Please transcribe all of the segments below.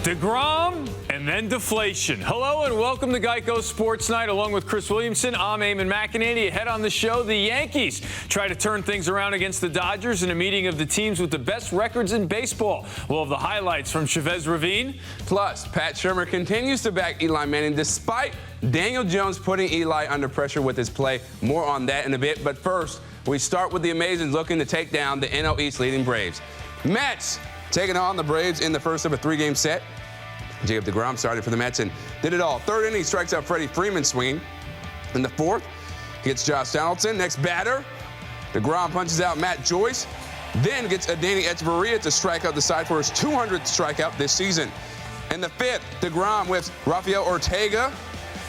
DeGrom and then deflation. Hello and welcome to Geico Sports Night. Along with Chris Williamson, I'm Eamon McEnany. Ahead on the show, the Yankees try to turn things around against the Dodgers in a meeting of the teams with the best records in baseball. We'll have the highlights from Chavez Ravine. Plus, Pat Shurmur continues to back Eli Manning despite Daniel Jones putting Eli under pressure with his play. More on that in a bit. But first, we start with the Amazons looking to take down the NL East leading Braves. Mets taking on the Braves in the first of a three-game set. Jacob deGrom started for the Mets and did it all. Third inning, he strikes out Freddie Freeman swinging. In the fourth, he gets Josh Donaldson. Next batter, deGrom punches out Matt Joyce. Then gets Adeiny Hechavarria to strike out the side for his 200th strikeout this season. In the fifth, deGrom whips Rafael Ortega,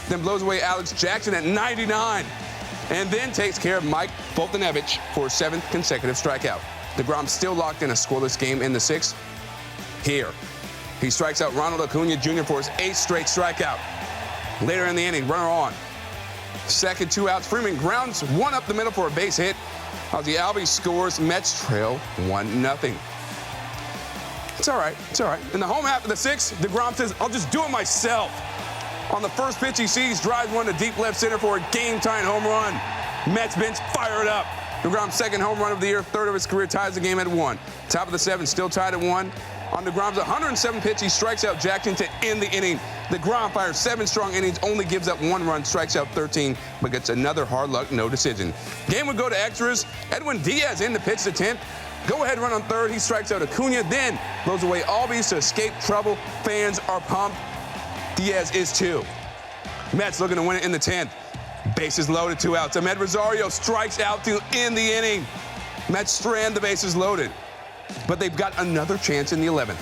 then blows away Alex Jackson at 99. And then takes care of Mike Foltynewicz for his seventh consecutive strikeout. deGrom still locked in a scoreless game in the sixth. Here, he strikes out Ronald Acuna Jr. for his eighth straight strikeout. Later in the inning, runner on. Second, 2 outs. Freeman grounds one up the middle for a base hit. Ozzie Albies scores. Mets trail 1-0. It's all right. It's all right. In the home half of the sixth, deGrom says, "I'll just do it myself." On the first pitch he sees, drives one to deep left center for a game-tying home run. Mets bench fired up. deGrom's second home run of the year, third of his career, ties the game at 1. Top of the seventh, still tied at 1. On deGrom's 107th pitch, he strikes out Jackson to end the inning. deGrom fires 7 strong innings, only gives up 1 run, strikes out 13, but gets another hard luck, no decision. Game would go to extras. Edwin Diaz in to pitch the 10th. Go-ahead run on third. He strikes out Acuna, then blows away Albies to escape trouble. Fans are pumped. Diaz is 2. Mets looking to win it in the 10th. Bases loaded, 2 outs. Amed Rosario strikes out to end the inning. Mets strand the bases loaded. But they've got another chance in the 11th.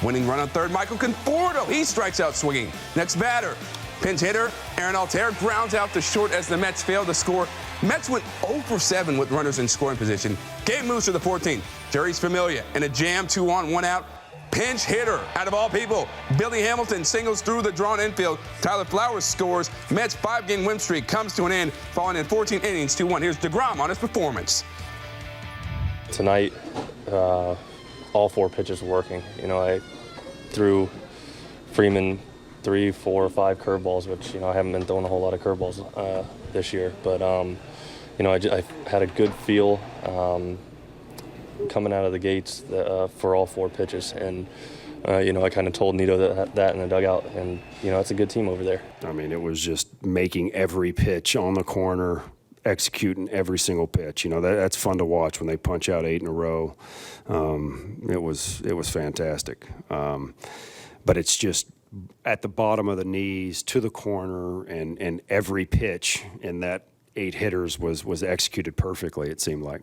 Winning run on third, Michael Conforto. He strikes out swinging. Next batter, pinch hitter Aaron Altherr grounds out to short as the Mets fail to score. Mets went 0 for 7 with runners in scoring position. Game moves to the 14th. Jeurys Familia in a jam, 2 on, 1 out. Pinch hitter, out of all people, Billy Hamilton singles through the drawn infield. Tyler Flowers scores. Mets' 5-game win streak comes to an end, falling in 14 innings, 2-1. Here's deGrom on his performance. Tonight, all 4 pitches were working. You know, I threw Freeman 3, 4, 5 curveballs, which, you know, I haven't been throwing a whole lot of curveballs this year. But, you know, I had a good feel coming out of the gates for all 4 pitches. And, you know, I kind of told Nito that in the dugout. And, you know, it's a good team over there. I mean, it was just making every pitch on the corner, executing every single pitch. You know, that's fun to watch when they punch out 8 in a row. It was fantastic. But it's just at the bottom of the knees to the corner, and every pitch in that 8 hitters was executed perfectly, it seemed like.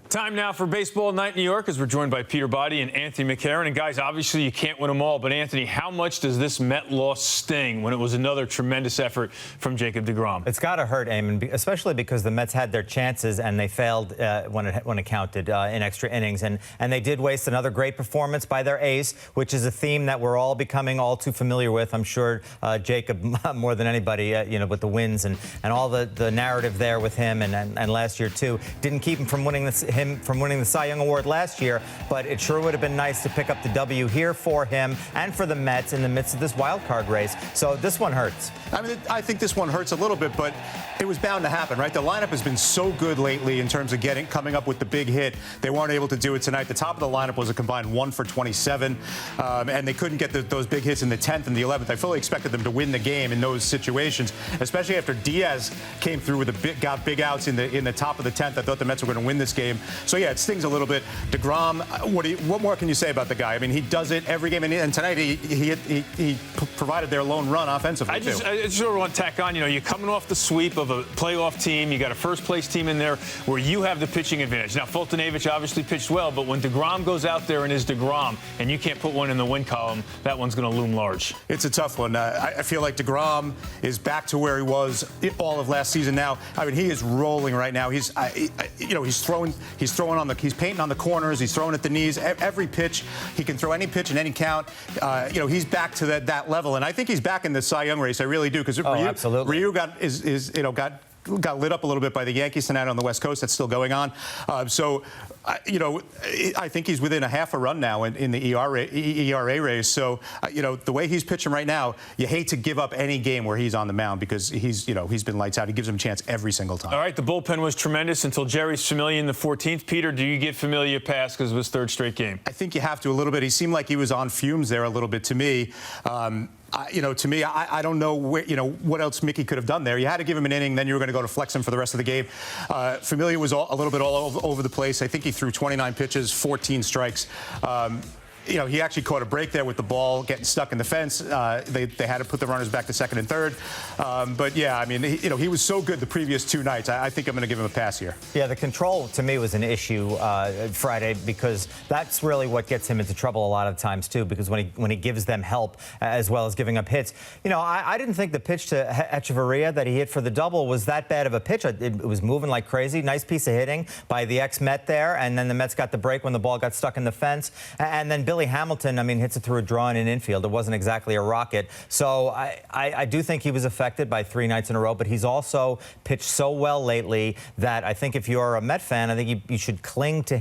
Time now for Baseball Night in New York as we're joined by Peter Boddy and Anthony McCarron. And guys, obviously you can't win them all, but Anthony, how much does this Met loss sting when it was another tremendous effort from Jacob deGrom? It's got to hurt, Eamon, especially because the Mets had their chances and they failed when it counted in extra innings. And they did waste another great performance by their ace, which is a theme that we're all becoming all too familiar with. I'm sure Jacob, more than anybody, you know, with the wins and all the narrative there with him and last year too, didn't keep him from winning the Cy Young Award last year, but it sure would have been nice to pick up the W here for him and for the Mets in the midst of this wild card race. So this one hurts. I mean, I think this one hurts a little bit, but it was bound to happen, right? The lineup has been so good lately in terms of coming up with the big hit. They weren't able to do it tonight. The top of the lineup was a combined 1 for 27, and they couldn't get those big hits in the 10th and the 11th. I fully expected them to win the game in those situations, especially after Diaz came through with got big outs in the top of the 10th. I thought the Mets were going to win this game. So yeah, it stings a little bit. deGrom, what more can you say about the guy? I mean, he does it every game, and tonight he provided their lone run offensively. I just sort of want to tack on, you know, you're coming off the sweep of a playoff team. You got a first-place team in there where you have the pitching advantage. Now, Foltynewicz obviously pitched well, but when deGrom goes out there and is deGrom, and you can't put one in the win column, that one's going to loom large. It's a tough one. I feel like deGrom is back to where he was all of last season now. I mean, he is rolling right now. He's painting on the corners. He's throwing at the knees. Every pitch, he can throw any pitch in any count. You know, he's back to that level, and I think he's back in the Cy Young race. I really do, because absolutely. Ryu got lit up a little bit by the Yankees tonight on the West Coast. That's still going on. I think he's within a half a run now in the ERA race. So, the way he's pitching right now, you hate to give up any game where he's on the mound because he's been lights out. He gives him a chance every single time. All right, the bullpen was tremendous until Jerry's Familia in the 14th. Peter, do you give Familia a pass because of his third straight game? I think you have to a little bit. He seemed like he was on fumes there a little bit to me. To me, I don't know what else Mickey could have done there. You had to give him an inning, then you were going to go to flex him for the rest of the game. Familia was a little bit all over the place. I think he threw 29 pitches, 14 strikes. He actually caught a break there with the ball getting stuck in the fence. They had to put the runners back to second and third. He was so good the previous two nights. I think I'm going to give him a pass here. Yeah, the control to me was an issue Friday because that's really what gets him into trouble a lot of times too. Because when he gives them help as well as giving up hits, I didn't think the pitch to Echeverria that he hit for the double was that bad of a pitch. It was moving like crazy. Nice piece of hitting by the ex-Met there, and then the Mets got the break when the ball got stuck in the fence, and then Billy Hamilton, hits it through a draw in an infield. It wasn't exactly a rocket. So I do think he was affected by 3 nights in a row, but he's also pitched so well lately that I think if you're a Met fan, I think you should cling to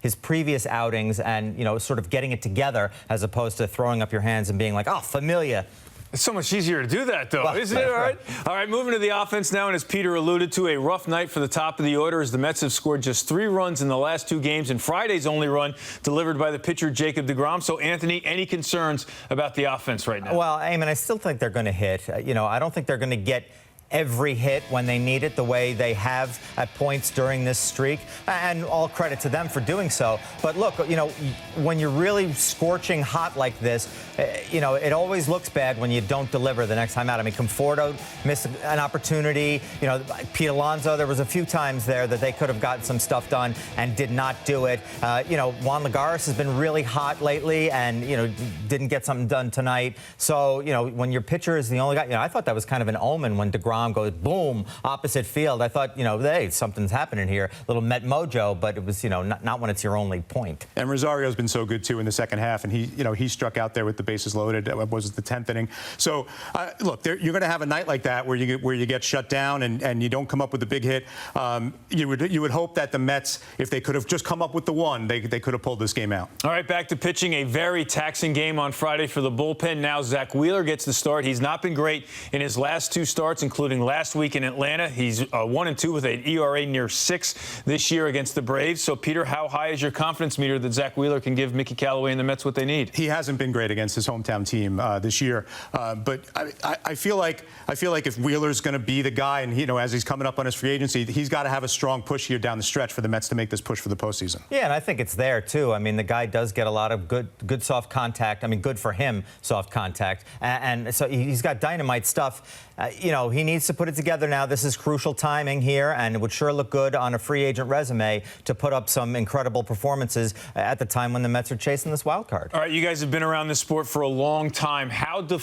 his previous outings and, sort of getting it together as opposed to throwing up your hands and being like, oh, Familia. It's so much easier to do that, though, isn't it? All right. All right, moving to the offense now, and as Peter alluded to, a rough night for the top of the order as the Mets have scored just 3 runs in the last 2 games, and Friday's only run delivered by the pitcher Jacob deGrom. So, Anthony, any concerns about the offense right now? Well, Eamon, I still think they're going to hit. I don't think they're going to get every hit when they need it the way they have at points during this streak, and all credit to them for doing so. But look, when you're really scorching hot like this, it always looks bad when you don't deliver the next time out. Conforto missed an opportunity. Pete Alonso, there was a few times there that they could have gotten some stuff done and did not do it. Juan Lagares has been really hot lately and, didn't get something done tonight. So, when your pitcher is the only guy, I thought that was kind of an omen when deGrom goes boom opposite field. I thought, hey, something's happening here, little Met mojo, but it was, not when it's your only point. And Rosario's been so good too in the second half, and he struck out there with the bases loaded. Was it the 10th inning? So look, you're going to have a night like that where you get shut down and you don't come up with a big hit. You would hope that the Mets, if they could have just come up with the one, they could have pulled this game out. All right, back to pitching. A very taxing game on Friday for the bullpen. Now Zach Wheeler gets the start. He's not been great in his last 2 starts, including last week in Atlanta. He's 1-2 with an ERA near 6 this year against the Braves. So, Peter, how high is your confidence meter that Zach Wheeler can give Mickey Callaway and the Mets what they need? He hasn't been great against his hometown team this year, but I feel like if Wheeler's going to be the guy, and as he's coming up on his free agency, he's got to have a strong push here down the stretch for the Mets to make this push for the postseason. Yeah, and I think it's there too. The guy does get a lot of good soft contact. Good for him, soft contact, and so he's got dynamite stuff. He needs to put it together now. This is crucial timing here, and it would sure look good on a free agent resume to put up some incredible performances at the time when the Mets are chasing this wild card. All right, you guys have been around this sport for a long time. How long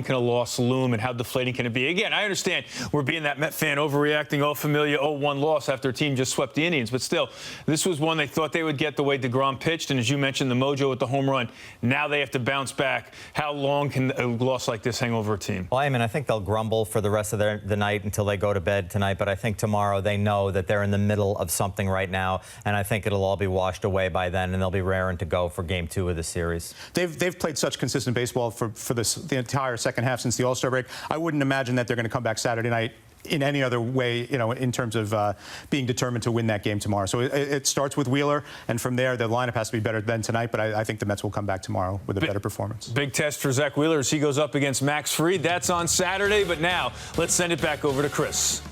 can a loss loom, and how deflating can it be? Again, I understand we're being that Met fan overreacting. Oh, Familia, 0-1 loss after a team just swept the Indians, but still, this was one they thought they would get the way deGrom pitched, and as you mentioned, the mojo with the home run. Now they have to bounce back. How long can a loss like this hang over a team? Well, I think they'll grumble for the rest of the night until they go to bed tonight, but I think tomorrow they know that they're in the middle of something right now, and I think it'll all be washed away by then, and they'll be raring to go for Game 2 of the series. They've played such consistent baseball for the entire second half since the All-Star break. I wouldn't imagine that they're going to come back Saturday night in any other way, in terms of being determined to win that game tomorrow. So it starts with Wheeler, and from there, the lineup has to be better than tonight, but I think the Mets will come back tomorrow with a better performance. Big test for Zach Wheeler as he goes up against Max Fried. That's on Saturday, but now let's send it back over to Chris.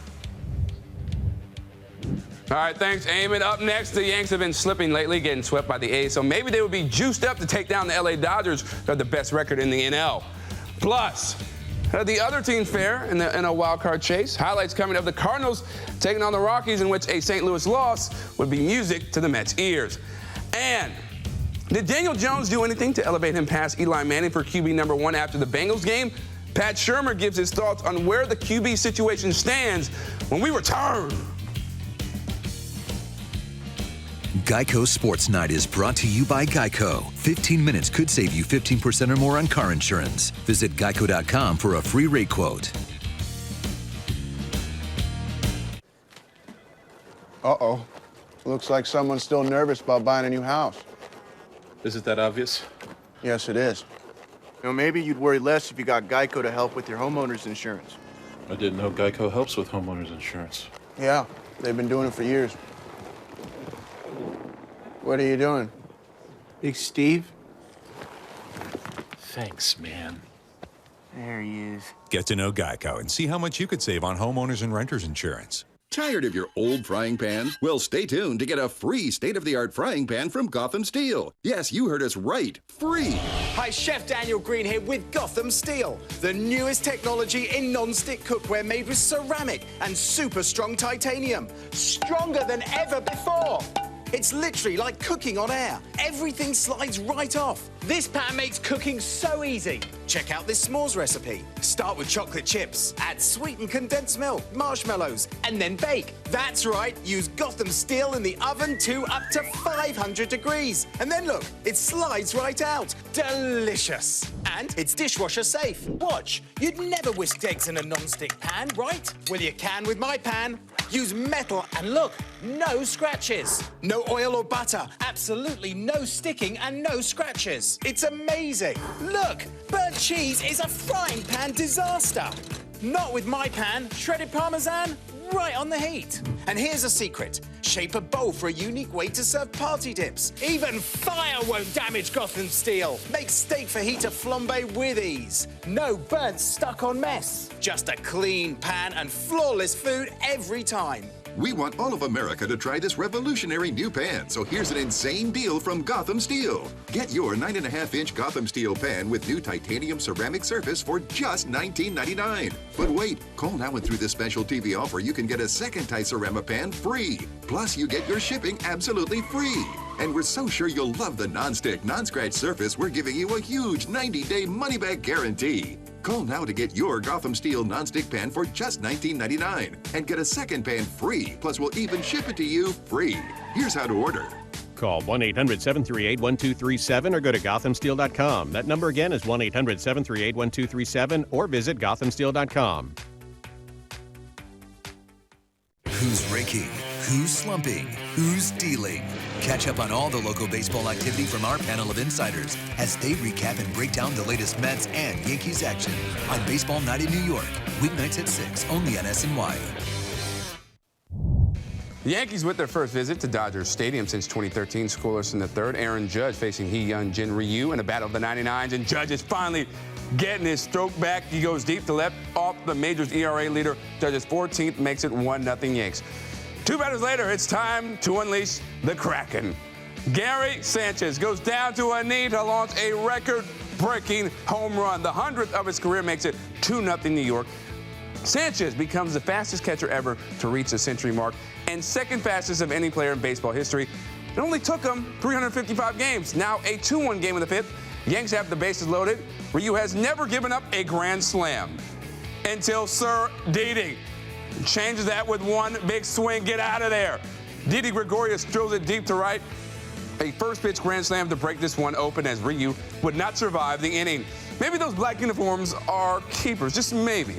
All right, thanks, Eamon. Up next, the Yanks have been slipping lately, getting swept by the A's, so maybe they would be juiced up to take down the LA Dodgers, who have the best record in the NL. Plus, the other team fare in a wild card chase. Highlights coming up: the Cardinals taking on the Rockies, in which a St. Louis loss would be music to the Mets' ears. And did Daniel Jones do anything to elevate him past Eli Manning for QB #1 after the Bengals game? Pat Shurmur gives his thoughts on where the QB situation stands when we return. Geico Sports Night is brought to you by Geico. 15 minutes could save you 15% or more on car insurance. Visit geico.com for a free rate quote. Uh-oh. Looks like someone's still nervous about buying a new house. Is it that obvious? Yes, it is. You know, maybe you'd worry less if you got Geico to help with your homeowner's insurance. I didn't know Geico helps with homeowners insurance. Yeah, they've been doing it for years. What are you doing? Big Steve? Thanks, man. There he is. Get to know Geico and see how much you could save on homeowners and renters insurance. Tired of your old frying pan? Well, stay tuned to get a free state-of-the-art frying pan from Gotham Steel. Yes, you heard us right. Free. Hi, Chef Daniel Green here with Gotham Steel, the newest technology in non-stick cookware made with ceramic and super strong titanium. Stronger than ever before. It's literally like cooking on air. Everything slides right off. This pan makes cooking so easy. Check out this s'mores recipe. Start with chocolate chips, add sweetened condensed milk, marshmallows, and then bake. That's right, use Gotham Steel in the oven to up to 500 degrees. And then look, it slides right out. Delicious. And it's dishwasher safe. Watch, you'd never whisk eggs in a non-stick pan, right? Well, you can with my pan. Use metal and look, no scratches. No oil or butter, absolutely no sticking and no scratches. It's amazing. Look, burnt cheese is a frying pan disaster. Not with my pan, shredded Parmesan, right on the heat. And here's a secret. Shape a bowl for a unique way to serve party dips. Even fire won't damage Gotham Steel. Make steak fajita flambe with ease. No burnt stuck-on mess. Just a clean pan and flawless food every time. We want all of America to try this revolutionary new pan, so here's an insane deal from Gotham Steel. Get your 9.5-inch Gotham Steel pan with new titanium ceramic surface for just $19.99. But wait, call now and through this special TV offer, you can get a second Ceramic pan free. Plus, you get your shipping absolutely free. And we're so sure you'll love the non-stick, non-scratch surface, we're giving you a huge 90-day money-back guarantee. Call now to get your Gotham Steel non-stick pan for just $19.99 and get a second pan free. Plus, we'll even ship it to you free. Here's how to order. Call 1-800-738-1237 or go to GothamSteel.com. That number again is 1-800-738-1237 or visit GothamSteel.com. Who's raking? Who's slumping? Who's dealing? Catch up on all the local baseball activity from our panel of insiders as they recap and break down the latest Mets and Yankees action on Baseball Night in New York. Weeknights at 6, only on SNY. The Yankees with their first visit to Dodger Stadium since 2013, scoreless in the third. Aaron Judge facing Hee-Yun Jin Ryu in a battle of the 99s, and Judge is finally getting his stroke back. He goes deep to left off the majors ERA leader. Judge's 14th makes it 1-0 Yanks. Two batters later, it's time to unleash the Kraken. Gary Sanchez goes down to a knee to launch a record-breaking home run. The 100th of his career makes it 2-0 New York. Sanchez becomes the fastest catcher ever to reach the century mark and second fastest of any player in baseball history. It only took him 355 games. Now a 2-1 game in the fifth. Yanks have the bases loaded. Ryu has never given up a grand slam until Sir Didi changes that with one big swing. Get out of there. Didi Gregorius drills it deep to right. A first pitch grand slam to break this one open as Ryu would not survive the inning. Maybe those black uniforms are keepers, just maybe.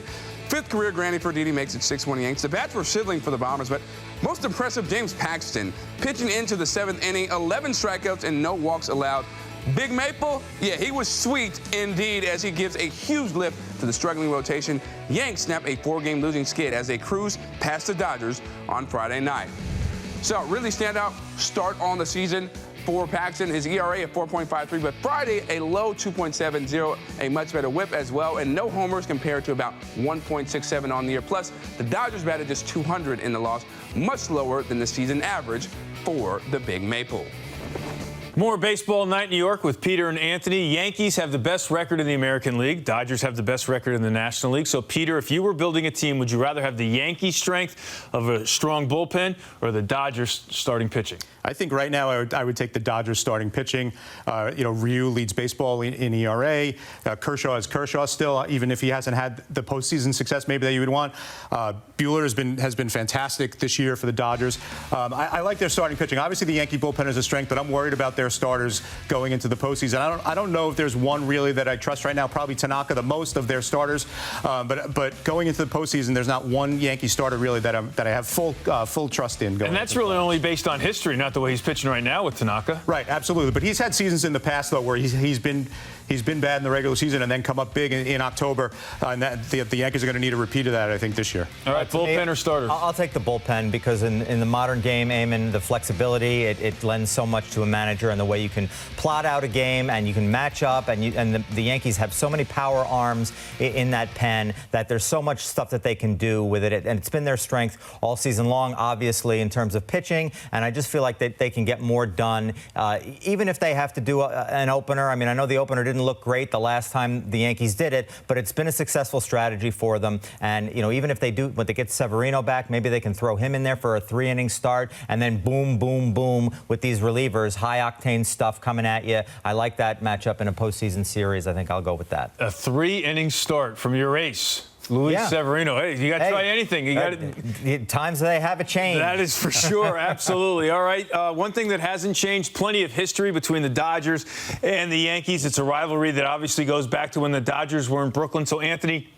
Fifth career granny for Didi makes it 6-1 Yanks. The bats were sizzling for the Bombers, but most impressive, James Paxton pitching into the seventh inning, 11 strikeouts and no walks allowed. Big Maple, yeah, he was sweet indeed as he gives a huge lift to the struggling rotation. Yanks snap a 4-game losing skid as they cruise past the Dodgers on Friday night. So really standout start on the season for Paxton. His ERA at 4.53, but Friday a low 2.70, a much better whip as well, and no homers compared to about 1.67 on the year. Plus, the Dodgers batted just 200 in the loss, much lower than the season average for the Big Maple. More Baseball Night in New York with Peter and Anthony. Yankees have the best record in the American League. Dodgers have the best record in the National League. So, Peter, if you were building a team, would you rather have the Yankees' strength of a strong bullpen or the Dodgers starting pitching? I think right now I would take the Dodgers starting pitching. Ryu leads baseball in ERA. Kershaw is Kershaw still, even if he hasn't had the postseason success maybe that you would want. Buehler has been fantastic this year for the Dodgers. I like their starting pitching. Obviously, the Yankee bullpen is a strength, but I'm worried about their their starters going into the postseason. I don't know if there's one really that I trust right now. Probably Tanaka the most of their starters, but going into the postseason, there's not one Yankee starter really that I have full trust in. And that's really only based on history, not the way he's pitching right now with Tanaka. Right, absolutely. But he's had seasons in the past though where he's been bad in the regular season and then come up big in October. And the Yankees are going to need a repeat of that, I think, this year. All right, bullpen or starter? I'll take the bullpen because in the modern game, Eamon, the flexibility, it lends so much to a manager and the way you can plot out a game and you can match up. And the Yankees have so many power arms in that pen that there's so much stuff that they can do with it. And it's been their strength all season long, obviously, in terms of pitching. And I just feel like they can get more done, even if they have to do an opener. I mean, I know the opener didn't look great the last time the Yankees did it, but it's been a successful strategy for them. And, even if they do, when they get Severino back, maybe they can throw him in there for a 3-inning start and then boom, boom, boom with these relievers, high-octane stuff coming at you. I like that matchup in a postseason series. I think I'll go with that. A 3-inning start from your ace, Luis Severino. Hey, you got to try anything. You got times they have a change. That is for sure. Absolutely. All right. One thing that hasn't changed, plenty of history between the Dodgers and the Yankees. It's a rivalry that obviously goes back to when the Dodgers were in Brooklyn. So, Anthony,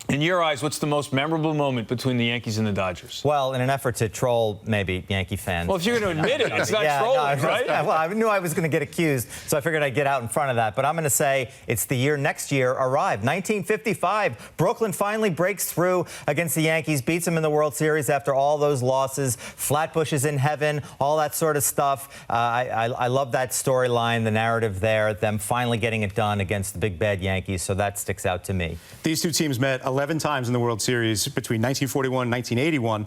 in your eyes, what's the most memorable moment between the Yankees and the Dodgers? Well, in an effort to troll maybe Yankee fans. Well, if you're going to admit it, it's not trolling, right? Well, I knew I was going to get accused, so I figured I'd get out in front of that. But I'm going to say it's the year next year arrived. 1955. Brooklyn finally breaks through against the Yankees, beats them in the World Series after all those losses. Flatbush is in heaven, all that sort of stuff. I love that storyline, the narrative there, them finally getting it done against the big bad Yankees. So that sticks out to me. These two teams met 11 times in the World Series between 1941 and 1981,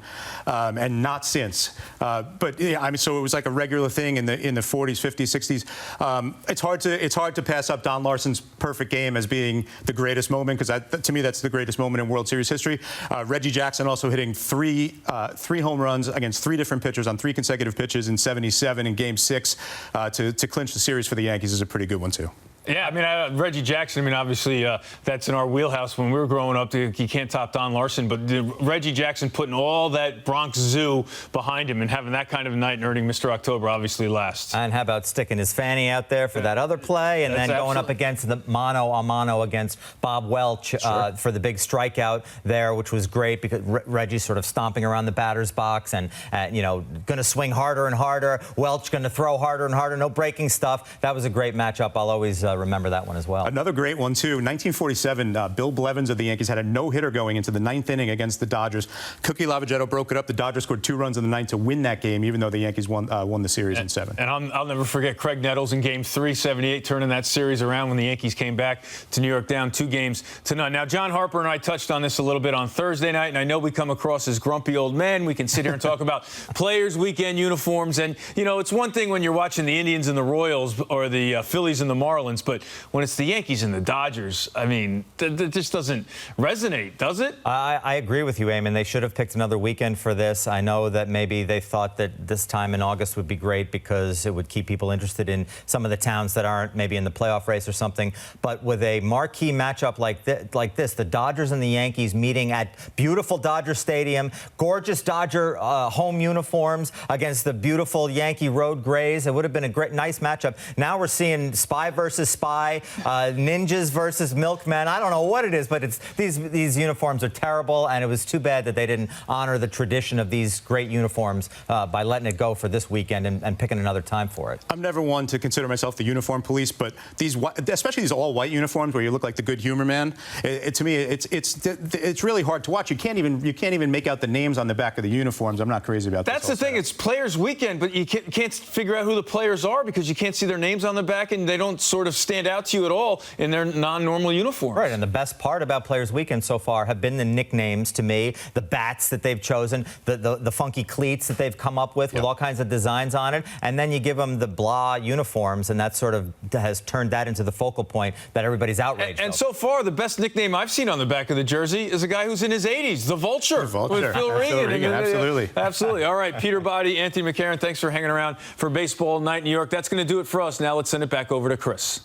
and not since. But yeah, I mean, so it was like a regular thing in the 40s, 50s, 60s. It's hard to pass up Don Larsen's perfect game as being the greatest moment, because to me that's the greatest moment in World Series history. Reggie Jackson also hitting three home runs against 3 different pitchers on 3 consecutive pitches in '77 in Game 6 to clinch the series for the Yankees is a pretty good one too. Yeah, I mean, Reggie Jackson, I mean, obviously that's in our wheelhouse. When we were growing up, you can't top Don Larsen, but Reggie Jackson putting all that Bronx Zoo behind him and having that kind of a night and earning Mr. October obviously last. And how about sticking his fanny out there for that other play and then going up against the mano-a-mano against Bob Welch for the big strikeout there, which was great because Reggie's sort of stomping around the batter's box and, going to swing harder and harder. Welch going to throw harder and harder, no breaking stuff. That was a great matchup. I'll always remember that one as well. Another great one, too. 1947, Bill Blevins of the Yankees had a no-hitter going into the 9th inning against the Dodgers. Cookie Lavagetto broke it up. The Dodgers scored 2 runs in the 9th to win that game, even though the Yankees won the series in 7. And I'll never forget Craig Nettles in Game 3, 78, turning that series around when the Yankees came back to New York down 2-0. Now, John Harper and I touched on this a little bit on Thursday night, and I know we come across as grumpy old men. We can sit here and talk about players' weekend uniforms. And, it's one thing when you're watching the Indians and the Royals or the Phillies and the Marlins, but when it's the Yankees and the Dodgers, I mean, that just doesn't resonate, does it? I agree with you, Eamon. They should have picked another weekend for this. I know that maybe they thought that this time in August would be great because it would keep people interested in some of the towns that aren't maybe in the playoff race or something. But with a marquee matchup like this, the Dodgers and the Yankees meeting at beautiful Dodger Stadium, gorgeous Dodger home uniforms against the beautiful Yankee road grays. It would have been a nice matchup. Now we're seeing spy versus spy. Ninjas versus milkmen. I don't know what it is, but these uniforms are terrible, and it was too bad that they didn't honor the tradition of these great uniforms by letting it go for this weekend and picking another time for it. I'm never one to consider myself the uniform police, but especially these all-white uniforms where you look like the good humor man, to me it's really hard to watch. You can't even make out the names on the back of the uniforms. I'm not crazy about that. That's the thing. It's Players Weekend, but you can't figure out who the players are because you can't see their names on the back, and they don't sort of stand out to you at all in their non-normal uniforms. Right, and the best part about Players Weekend so far have been the nicknames to me, the bats that they've chosen, the funky cleats that they've come up with all kinds of designs on it, and then you give them the blah uniforms, and that sort of has turned that into the focal point that everybody's outraged And so far, the best nickname I've seen on the back of the jersey is a guy who's in his 80s, the Vulture. With Phil Regan. Absolutely. Absolutely. All right, Peter Boddy, Anthony McCarron, thanks for hanging around for Baseball Night in New York. That's going to do it for us. Now let's send it back over to Chris.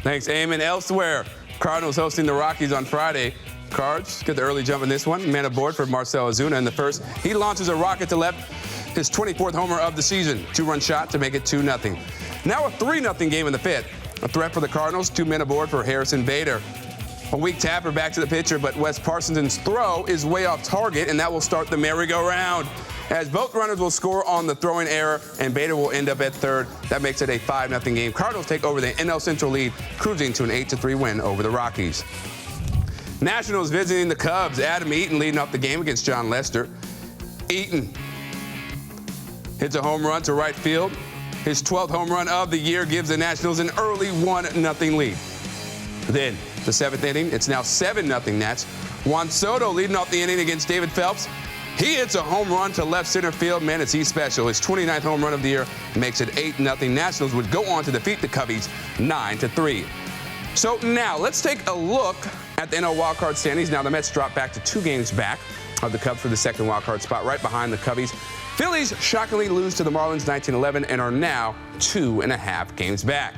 Thanks, Eamon. Elsewhere, Cardinals hosting the Rockies on Friday. Cards get the early jump in this one. Man aboard for Marcell Ozuna in the first. He launches a rocket to left. his 24th homer of the season. 2-run shot to make it 2-0. Now a 3-0 game in the fifth. A threat for the Cardinals, 2 men aboard for Harrison Bader. A weak tapper back to the pitcher, but Wes Parsonson's throw is way off target, and that will start the merry-go-round, as both runners will score on the throwing error, and Bader will end up at third. That makes it a 5-0 game. Cardinals take over the NL Central lead, cruising to an 8-3 win over the Rockies. Nationals visiting the Cubs. Adam Eaton leading off the game against John Lester. Eaton hits a home run to right field. His 12th home run of the year gives the Nationals an early 1-0 lead. Then, the 7th inning, it's now 7-0 Nats. Juan Soto leading off the inning against David Phelps. He hits a home run to left center field. Man, is he special. His 29th home run of the year makes it 8-0. Nationals would go on to defeat the Cubbies 9-3. So now, let's take a look at the NL wildcard standings. Now, the Mets drop back to 2 games back of the Cubs for the second wildcard spot, right behind the Cubbies. Phillies shockingly lose to the Marlins 19-11 and are now 2.5 games back.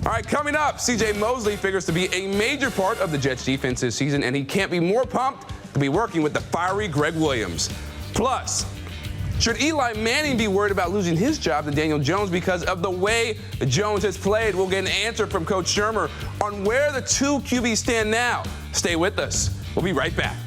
All right, coming up, C.J. Mosley figures to be a major part of the Jets defense this season, and he can't be more pumped to be working with the fiery Greg Williams. Plus, should Eli Manning be worried about losing his job to Daniel Jones because of the way Jones has played? We'll get an answer from Coach Shermer on where the 2 QBs stand now. Stay with us. We'll be right back.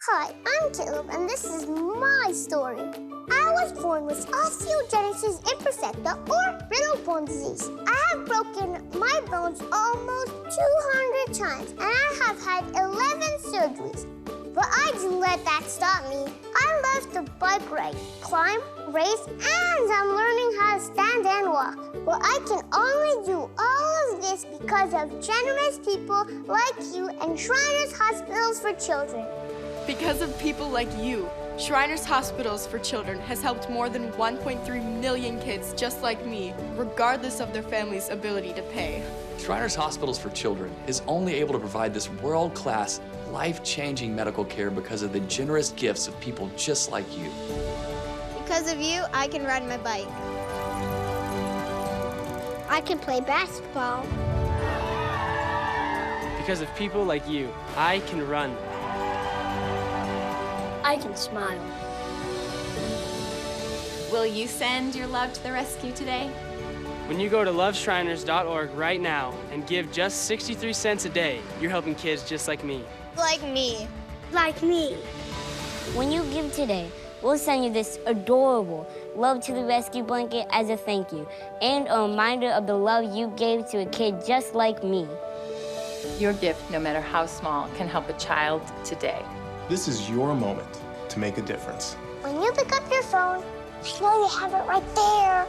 Hi, I'm Caleb, and this is my story. I was born with osteogenesis imperfecta, or brittle bone disease. I have broken my bones almost 200 times, and I have had 11 surgeries. But I didn't let that stop me. I love to bike ride, climb, race, and I'm learning how to stand and walk. Well, I can only do all of this because of generous people like you and Shriners Hospitals for Children. Because of people like you, Shriners Hospitals for Children has helped more than 1.3 million kids just like me, regardless of their family's ability to pay. Shriners Hospitals for Children is only able to provide this world-class, life-changing medical care because of the generous gifts of people just like you. Because of you, I can ride my bike. I can play basketball. Because of people like you, I can run. I can smile. Will you send your love to the rescue today? When you go to loveshriners.org right now and give just 63 cents a day, you're helping kids just like me. Like me. Like me. When you give today, we'll send you this adorable Love to the Rescue blanket as a thank you and a reminder of the love you gave to a kid just like me. Your gift, no matter how small, can help a child today. This is your moment to make a difference. When you pick up your phone, I know you have it right there,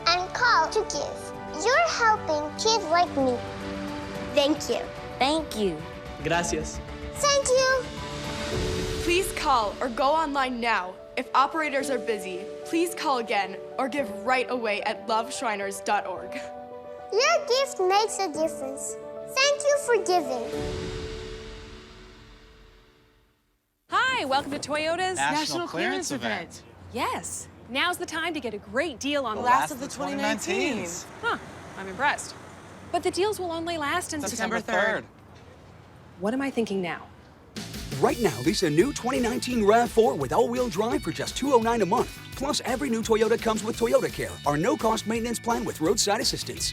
and call to give. You're helping kids like me. Thank you. Thank you. Gracias. Thank you. Please call or go online now. If operators are busy, please call again or give right away at loveshriners.org. Your gift makes a difference. Thank you for giving. Hi, welcome to Toyota's National Clearance Event. Yes, now's the time to get a great deal on the last of the 2019s. Huh, I'm impressed. But the deals will only last until September 3rd. What am I thinking now? Right now, lease a new 2019 RAV4 with all-wheel drive for just $209 a month. Plus, every new Toyota comes with Toyota Care, our no-cost maintenance plan with roadside assistance.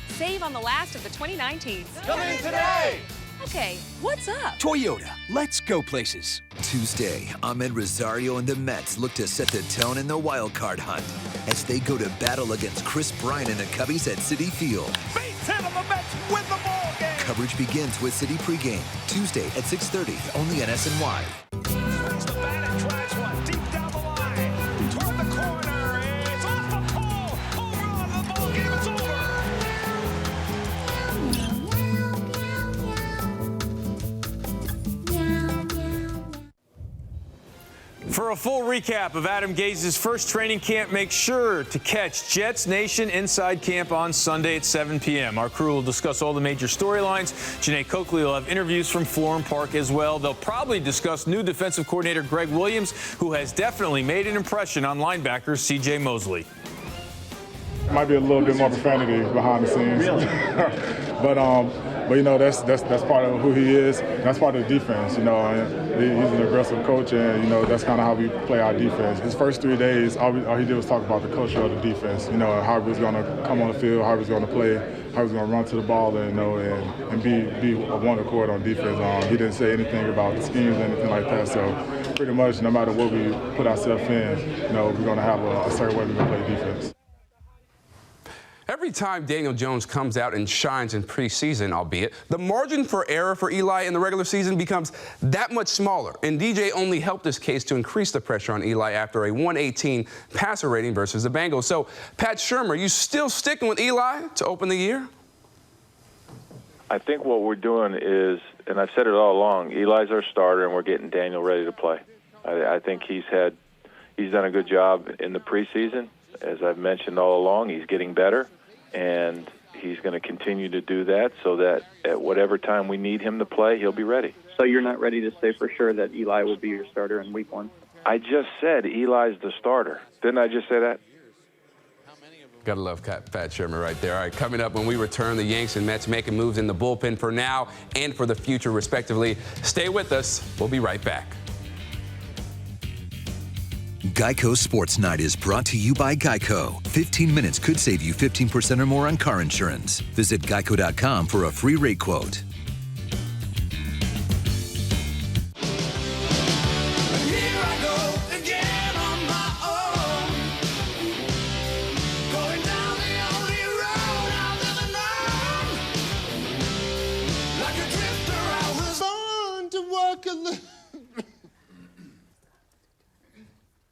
Save on the last of the 2019s. Coming today! Okay, what's up? Toyota, let's go places. Tuesday, Ahmed Rosario and the Mets look to set the tone in the wild card hunt as they go to battle against Chris Bryant and the Cubbies at Citi Field. Base hit on the Mets win the ball game. Coverage begins with Citi pregame, Tuesday at 6:30, only on SNY. Swings the bat and drives one deep down the line. Toward the corner, it's off the pole. Home run, the ball game is over. For a full recap of Adam Gaze's first training camp, make sure to catch Jets Nation Inside Camp on Sunday at 7 p.m. Our crew will discuss all the major storylines. Janae Coakley will have interviews from Florham Park as well. They'll probably discuss new defensive coordinator Greg Williams, who has definitely made an impression on linebacker C.J. Mosley. Might be a little bit more profanity behind the scenes. Really? But But you know, that's part of who he is. That's part of the defense. You know, and he's an aggressive coach, and you know that's kind of how we play our defense. His first 3 days, all he did was talk about the culture of the defense. You know, how he was going to come on the field, how he was going to play, how he was going to run to the ball, and you know, and be one accord on defense. He didn't say anything about the schemes or anything like that. So pretty much, no matter what we put ourselves in, you know, we're going to have a certain way we're going to play defense. Every time Daniel Jones comes out and shines in preseason, albeit, the margin for error for Eli in the regular season becomes that much smaller. And DJ only helped his case to increase the pressure on Eli after a 118 passer rating versus the Bengals. So, Pat Shurmur, you still sticking with Eli to open the year? I think what we're doing is, and I've said it all along, Eli's our starter, and we're getting Daniel ready to play. I think he's done a good job in the preseason. As I've mentioned all along, he's getting better. And he's going to continue to do that so that at whatever time we need him to play, he'll be ready. So you're not ready to say for sure that Eli will be your starter in week 1? I just said Eli's the starter. Didn't I just say that? Gotta love Pat Shurmur right there. All right, coming up when we return, the Yanks and Mets making moves in the bullpen for now and for the future, respectively. Stay with us. We'll be right back. Geico Sports Night is brought to you by Geico. 15 minutes could save you 15% or more on car insurance. Visit geico.com for a free rate quote.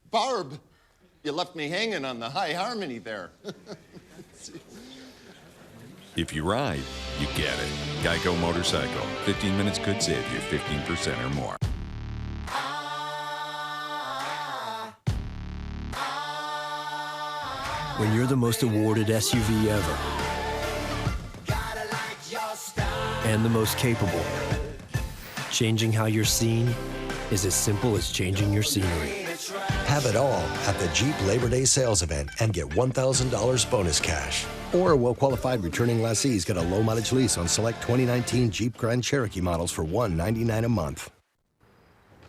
Barb, you left me hanging on the high harmony there. If you ride, you get it. Geico Motorcycle. 15 minutes could save you 15% or more. When you're the most awarded SUV ever and the most capable, changing how you're seen is as simple as changing your scenery. Have it all at the Jeep Labor Day sales event and get $1,000 bonus cash. Or well-qualified returning lessees get a low-mileage lease on select 2019 Jeep Grand Cherokee models for $199 a month.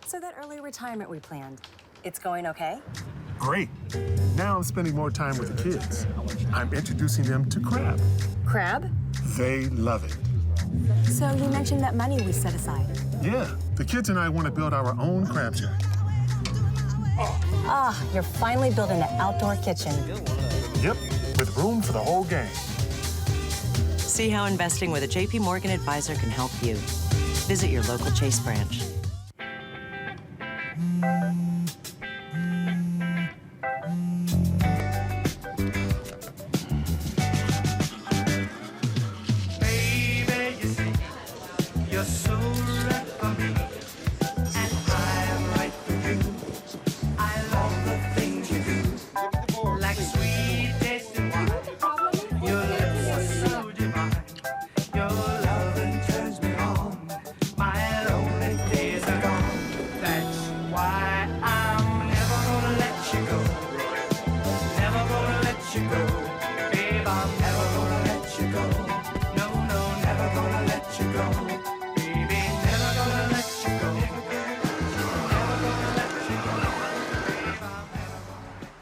So that early retirement we planned, it's going okay? Great. Now I'm spending more time with the kids. I'm introducing them to crab. Crab? They love it. So you mentioned that money we set aside. Yeah, the kids and I want to build our own crab shack. Ah, you're finally building an outdoor kitchen. Yep, with room for the whole gang. See how investing with a JP Morgan advisor can help you. Visit your local Chase branch.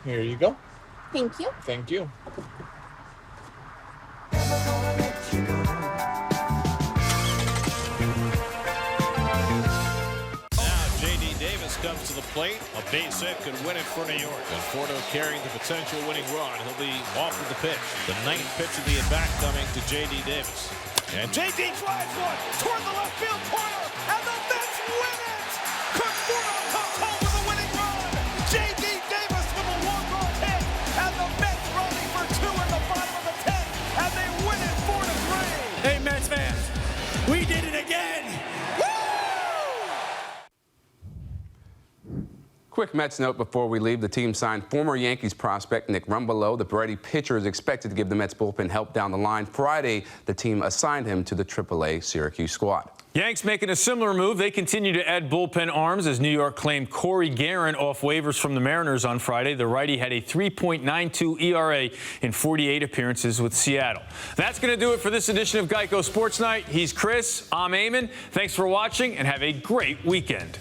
Here you go. Thank you. Thank you. J.D. Davis comes to the plate. A base hit could win it for New York. Conforto carrying the potential winning run. He'll be off with the pitch. The ninth pitch of the at-bat coming to J.D. Davis. And J.D. drives one toward the left field corner, and the Mets win it! Conforto comes home with a winning run. J.D. Davis with a walk-off hit, and the Mets running for two in the bottom of the 10th, and they win it 4-3. Hey, Mets fans, we did it again! Quick Mets note before we leave. The team signed former Yankees prospect Nick Rumbelow. The Peretti pitcher is expected to give the Mets bullpen help down the line. Friday, the team assigned him to the AAA Syracuse squad. Yanks making a similar move. They continue to add bullpen arms as New York claimed Corey Guerin off waivers from the Mariners on Friday. The righty had a 3.92 ERA in 48 appearances with Seattle. That's going to do it for this edition of Geico Sports Night. He's Chris. I'm Eamon. Thanks for watching and have a great weekend.